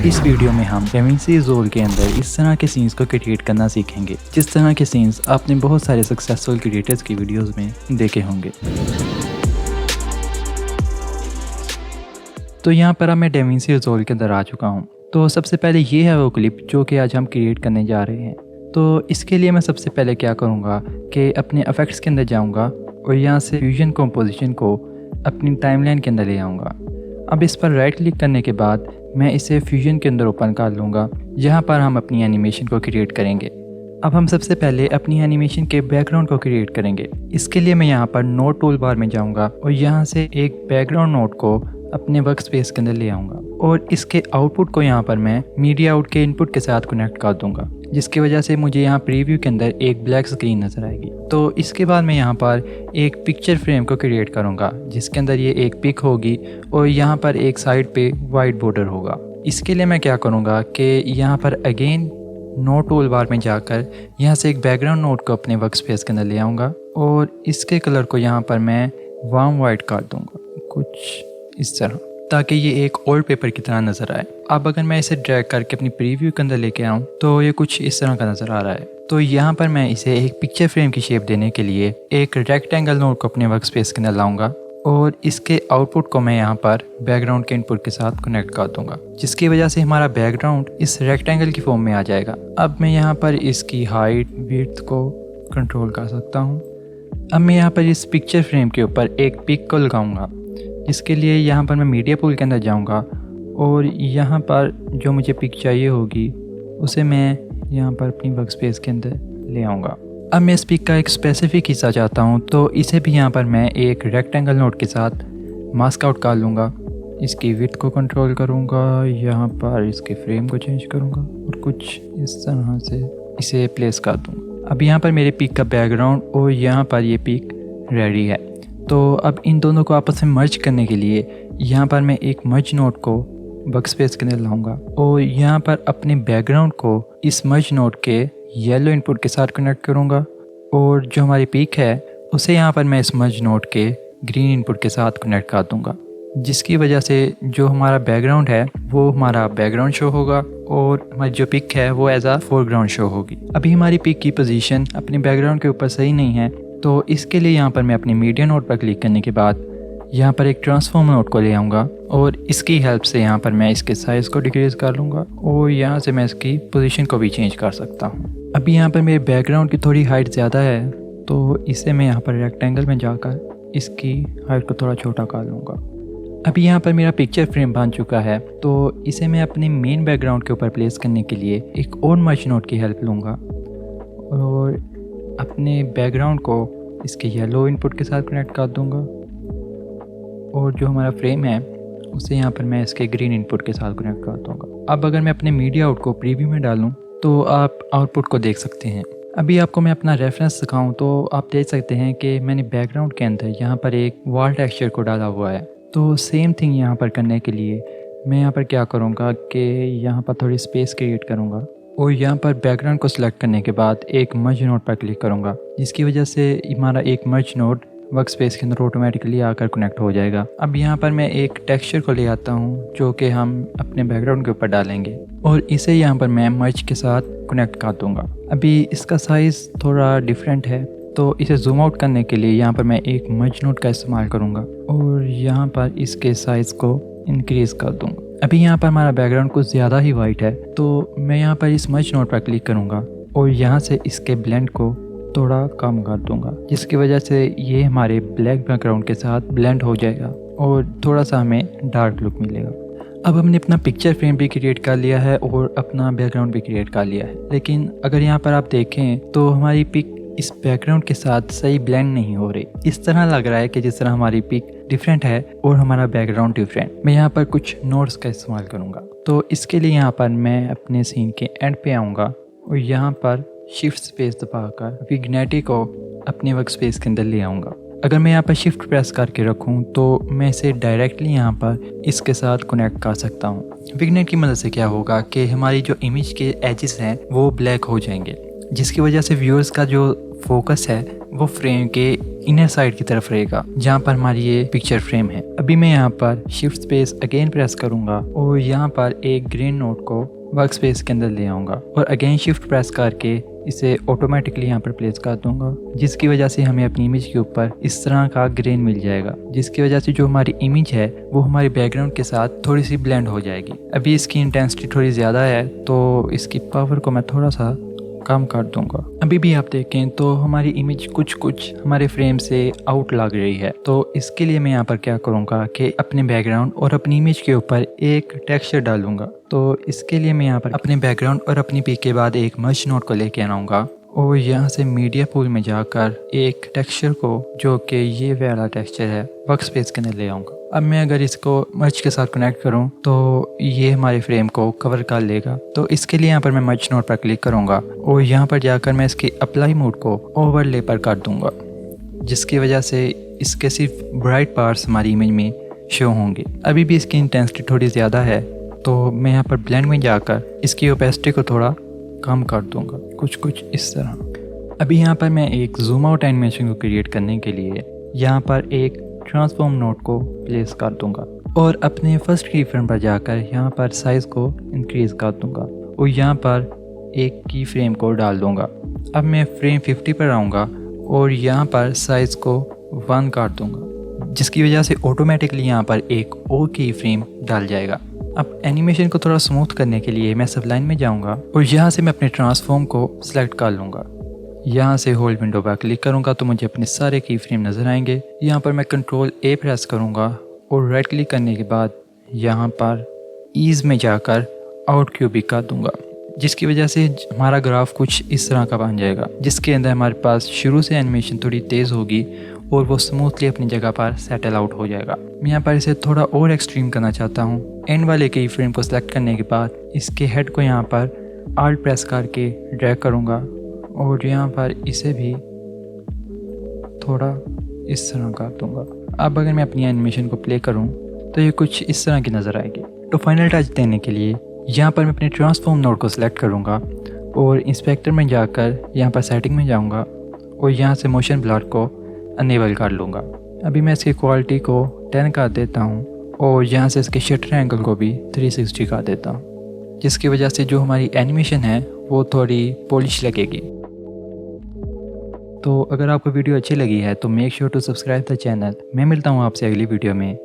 इस वीडियो में हम डेविंसी रिजॉल्व के अंदर इस तरह के सीन्स को क्रिएट करना सीखेंगे जिस तरह के सीन्स आपने बहुत सारे सक्सेसफुल क्रिएटर्स की वीडियोस में देखे होंगे। तो यहाँ पर अब मैं डेविंसी रिजॉल्व के अंदर आ चुका हूँ। तो सबसे पहले ये है वो क्लिप जो कि आज हम क्रिएट करने जा रहे हैं। तो इसके लिए मैं सबसे पहले क्या करूँगा कि अपने इफेक्ट्स के अंदर जाऊँगा और यहाँ से फ्यूजन कंपोजिशन को अपनी टाइमलाइन के अंदर ले आऊँगा। अब इस पर राइट क्लिक करने के बाद मैं इसे फ्यूजन के अंदर ओपन कर लूँगा, जहाँ पर हम अपनी एनिमेशन को क्रिएट करेंगे। अब हम सबसे पहले अपनी एनिमेशन के बैकग्राउंड को क्रिएट करेंगे। इसके लिए मैं यहाँ पर नोट टूल बार में जाऊँगा और यहाँ से एक बैकग्राउंड नोट को अपने वर्क स्पेस के अंदर ले आऊँगा और इसके आउटपुट को यहाँ पर मैं मीडिया आउट के इनपुट के साथ कनेक्ट कर दूँगा, जिसकी वजह से मुझे यहाँ प्रीव्यू के अंदर एक ब्लैक स्क्रीन नज़र आएगी। तो इसके बाद मैं यहाँ पर एक पिक्चर फ्रेम को क्रिएट करूँगा जिसके अंदर ये एक पिक होगी और यहाँ पर एक साइड पे वाइट बॉर्डर होगा। इसके लिए मैं क्या करूँगा कि यहाँ पर अगेन नोट टूल बार में जाकर यहाँ से एक बैकग्राउंड नोट को अपने वर्क स्पेस के अंदर ले आऊँगा और इसके कलर को यहाँ पर मैं वार्म वाइट कर दूँगा, कुछ इस तरह, ताकि ये एक ओल्ड पेपर की तरह नज़र आए। अब अगर मैं इसे ड्रैग करके अपनी प्रीव्यू के अंदर लेके आऊँ तो ये कुछ इस तरह का नज़र आ रहा है। तो यहाँ पर मैं इसे एक पिक्चर फ्रेम की शेप देने के लिए एक रेक्टेंगल नोट को अपने वर्क स्पेस के अंदर लाऊंगा और इसके आउटपुट को मैं यहाँ पर बैकग्राउंड के इनपुट के साथ कनेक्ट कर दूंगा, जिसकी वजह से हमारा बैकग्राउंड इस रेक्टेंगल की फॉर्म में आ जाएगा। अब मैं यहाँ पर इसकी हाइट विड्थ को कंट्रोल कर सकता हूँ। अब मैं यहाँ पर इस पिक्चर फ्रेम के ऊपर एक पिक को लगाऊंगा। इसके लिए यहाँ पर मैं मीडिया पूल के अंदर जाऊँगा और यहाँ पर जो मुझे पिक चाहिए होगी उसे मैं यहाँ पर अपनी वर्क स्पेस के अंदर ले आऊँगा। अब मैं इस पिक का एक स्पेसिफिक हिस्सा चाहता हूँ तो इसे भी यहाँ पर मैं एक रेक्टेंगल नोट के साथ मास्क आउट कर लूँगा। इसकी विड्थ को कंट्रोल करूँगा, यहाँ पर इसके फ्रेम को चेंज करूँगा और कुछ इस तरह से इसे प्लेस कर दूँगा। अब यहाँ पर मेरे पिक का बैकग्राउंड और यहाँ पर ये पिक रेडी है। तो अब इन दोनों को आपस में मर्ज करने के लिए यहाँ पर मैं एक मर्ज नोट को वर्क स्पेस के अंदर लाऊंगा और यहाँ पर अपने बैकग्राउंड को इस मर्ज नोट के येलो इनपुट के साथ कनेक्ट करूँगा और जो हमारी पिक है उसे यहाँ पर मैं इस मर्ज नोट के ग्रीन इनपुट के साथ कनेक्ट कर दूँगा, जिसकी वजह से जो हमारा बैकग्राउंड है वो हमारा बैकग्राउंड शो होगा और हमारी जो पिक है वो एज आ फोरग्राउंड शो होगी। अभी हमारी पिक की पोजीशन अपने बैकग्राउंड के ऊपर सही नहीं है, तो इसके लिए यहाँ पर मैं अपने मीडिया नोट पर क्लिक करने के बाद यहाँ पर एक ट्रांसफॉर्म नोट को ले आऊँगा और इसकी हेल्प से यहाँ पर मैं इसके साइज़ को डिक्रीज़ कर लूँगा और यहाँ से मैं इसकी पोजीशन को भी चेंज कर सकता हूँ। अभी यहाँ पर मेरे बैकग्राउंड की थोड़ी हाइट ज़्यादा है तो इसे मैं यहाँ पर रेक्टेंगल में जाकर इसकी हाइट को थोड़ा छोटा कर लूँगा। अभी यहाँ पर मेरा पिक्चर फ्रेम बन चुका है तो इसे मैं अपने मेन बैकग्राउंड के ऊपर प्लेस करने के लिए एक और मर्ज नोट की हेल्प लूँगा और अपने बैकग्राउंड को इसके येलो इनपुट के साथ कनेक्ट कर दूंगा और जो हमारा फ्रेम है उसे यहाँ पर मैं इसके ग्रीन इनपुट के साथ कनेक्ट कर दूंगा। अब अगर मैं अपने मीडिया आउट को प्रीव्यू में डालूं तो आप आउटपुट को देख सकते हैं। अभी आपको मैं अपना रेफरेंस दिखाऊं तो आप देख सकते हैं कि मैंने बैकग्राउंड के अंदर यहाँ पर एक वॉल टेक्सचर को डाला हुआ है। तो सेम थिंग यहाँ पर करने के लिए मैं यहाँ पर क्या करूँगा कि यहाँ पर थोड़ी स्पेस क्रिएट करूँगा और यहाँ पर बैकग्राउंड को सिलेक्ट करने के बाद एक मर्ज नोट पर क्लिक करूँगा, जिसकी वजह से हमारा एक मर्ज नोट वर्क स्पेस के अंदर ऑटोमेटिकली आकर कनेक्ट हो जाएगा। अब यहाँ पर मैं एक टेक्सचर को ले आता हूँ जो कि हम अपने बैकग्राउंड के ऊपर डालेंगे और इसे यहाँ पर मैं मर्ज के साथ कनेक्ट कर दूँगा। अभी इसका साइज़ थोड़ा डिफरेंट है तो इसे जूम आउट करने के लिए यहाँ पर मैं एक मर्ज नोट का इस्तेमाल करूँगा और यहाँ पर इसके साइज़ को इंक्रीज़ कर दूँगा। अभी यहाँ पर हमारा बैकग्राउंड कुछ ज़्यादा ही वाइट है तो मैं यहाँ पर इस मर्ज नोट पर क्लिक करूँगा और यहाँ से इसके ब्लेंड को थोड़ा कम कर दूँगा, जिसकी वजह से ये हमारे ब्लैक बैकग्राउंड के साथ ब्लेंड हो जाएगा और थोड़ा सा हमें डार्क लुक मिलेगा। अब हमने अपना पिक्चर फ्रेम भी क्रिएट कर लिया है और अपना बैकग्राउंड भी क्रिएट कर लिया है, लेकिन अगर यहाँ पर आप देखें तो हमारी पिक इस बैकग्राउंड के साथ सही ब्लेंड नहीं हो रही। इस तरह लग रहा है कि जिस तरह हमारी पिक डिफरेंट है और हमारा बैकग्राउंड डिफरेंट। मैं यहाँ पर कुछ नोट्स का इस्तेमाल करूँगा तो इसके लिए यहाँ पर मैं अपने सीन के एंड पे आऊँगा और यहाँ पर शिफ्ट स्पेस दबाकर विग्नेटी को अपने वर्क स्पेस के अंदर ले आऊँगा। अगर मैं यहाँ पर शिफ्ट प्रेस करके रखूँ तो मैं इसे डायरेक्टली यहाँ पर इसके साथ कनेक्ट कर सकता हूँ। विग्नेट की मदद से क्या होगा कि हमारी जो इमेज के एजेस हैं वो ब्लैक हो जाएंगे, जिसकी वजह से व्यूअर्स का जो फोकस है वो फ्रेम के इनर साइड की तरफ रहेगा जहाँ पर हमारी ये पिक्चर फ्रेम है। अभी मैं यहाँ पर शिफ्ट स्पेस अगेन प्रेस करूँगा और यहाँ पर एक ग्रीन नोट को वर्क स्पेस के अंदर ले आऊँगा और अगेन शिफ्ट प्रेस करके इसे ऑटोमेटिकली यहाँ पर प्लेस कर दूंगा, जिसकी वजह से हमें अपनी इमेज के ऊपर इस तरह का ग्रेन मिल जाएगा, जिसकी वजह से जो हमारी इमेज है वो हमारे बैकग्राउंड के साथ थोड़ी सी ब्लेंड हो जाएगी। अभी इसकी इंटेंसिटी थोड़ी ज़्यादा है तो इसकी पावर को मैं थोड़ा सा कम कर दूंगा। अभी भी आप देखें तो हमारी इमेज कुछ हमारे फ्रेम से आउट लग रही है। तो इसके लिए मैं यहाँ पर क्या करूँगा कि अपने बैकग्राउंड और अपनी इमेज के ऊपर एक टेक्सचर डालूंगा। तो इसके लिए मैं यहाँ पर अपने बैकग्राउंड और अपनी पिक के बाद एक मर्ज नोट को लेके आऊँगा और यहाँ से मीडिया पूल में जाकर एक टेक्सचर को, जो कि ये वाला टेक्सचर है, वर्क स्पेस के अंदर ले आऊँगा। अब मैं अगर इसको मर्ज के साथ कनेक्ट करूं तो ये हमारे फ्रेम को कवर कर लेगा। तो इसके लिए यहाँ पर मैं मर्ज नोट पर क्लिक करूंगा और यहाँ पर जाकर मैं इसके अप्लाई मोड को ओवरले पर कर दूंगा, जिसकी वजह से इसके सिर्फ ब्राइट पार्ट्स हमारी इमेज में शो होंगे। अभी भी इसकी इंटेंसिटी थोड़ी ज़्यादा है तो मैं यहाँ पर ब्लेंड में जाकर इसकी ओपेसिटी को थोड़ा कम कर दूँगा, कुछ इस तरह। अभी यहाँ पर मैं एक जूम आउट एनिमेशन को क्रिएट करने के लिए यहाँ पर एक ट्रांसफॉर्म नोट को प्लेस कर दूंगा और अपने फर्स्ट की फ्रेम पर जाकर यहाँ पर साइज़ को इंक्रीज़ कर दूंगा और यहाँ पर एक की फ्रेम को डाल दूंगा। अब मैं फ्रेम 50 पर आऊँगा और यहाँ पर साइज़ को 1 कर दूंगा, जिसकी वजह से ऑटोमेटिकली यहाँ पर एक और की फ्रेम डाल जाएगा। अब एनिमेशन को थोड़ा स्मूथ करने के लिए मैं सबलाइन में जाऊँगा और यहाँ से मैं अपने ट्रांसफॉर्म को सिलेक्ट कर लूँगा। यहाँ से होल विंडो पर क्लिक करूँगा तो मुझे अपने सारे की फ्रेम नज़र आएंगे। यहाँ पर मैं कंट्रोल ए प्रेस करूँगा और राइट क्लिक करने के बाद यहाँ पर ईज़ में जाकर आउट क्यूबिक कर दूँगा, जिसकी वजह से हमारा ग्राफ कुछ इस तरह का बन जाएगा, जिसके अंदर हमारे पास शुरू से एनिमेशन थोड़ी तेज़ होगी और वो स्मूथली अपनी जगह पर सेटल आउट हो जाएगा। मैं यहाँ पर इसे थोड़ा और एक्सट्रीम करना चाहता हूँ। एंड वाले की फ्रेम को सिलेक्ट करने के बाद इसके हेड को यहाँ पर आल्ट प्रेस करके ड्रैग करूँगा और यहाँ पर इसे भी थोड़ा इस तरह कर दूँगा। अब अगर मैं अपनी एनिमेशन को प्ले करूँ तो ये कुछ इस तरह की नज़र आएगी। तो फाइनल टच देने के लिए यहाँ पर मैं अपने ट्रांसफॉर्म नोड को सिलेक्ट करूँगा और इंस्पेक्टर में जाकर यहाँ पर सेटिंग में जाऊँगा और यहाँ से मोशन ब्लर को अनेबल कर लूँगा। अभी मैं इसकी क्वालिटी को 10 कर देता हूँ और यहाँ से इसके शटर एंगल को भी 360 कर देता हूँ, जिसकी वजह से जो हमारी एनिमेशन है वो थोड़ी पॉलिश लगेगी। तो अगर आपको वीडियो अच्छी लगी है तो make sure to subscribe the channel. मैं मिलता हूँ आपसे अगली वीडियो में।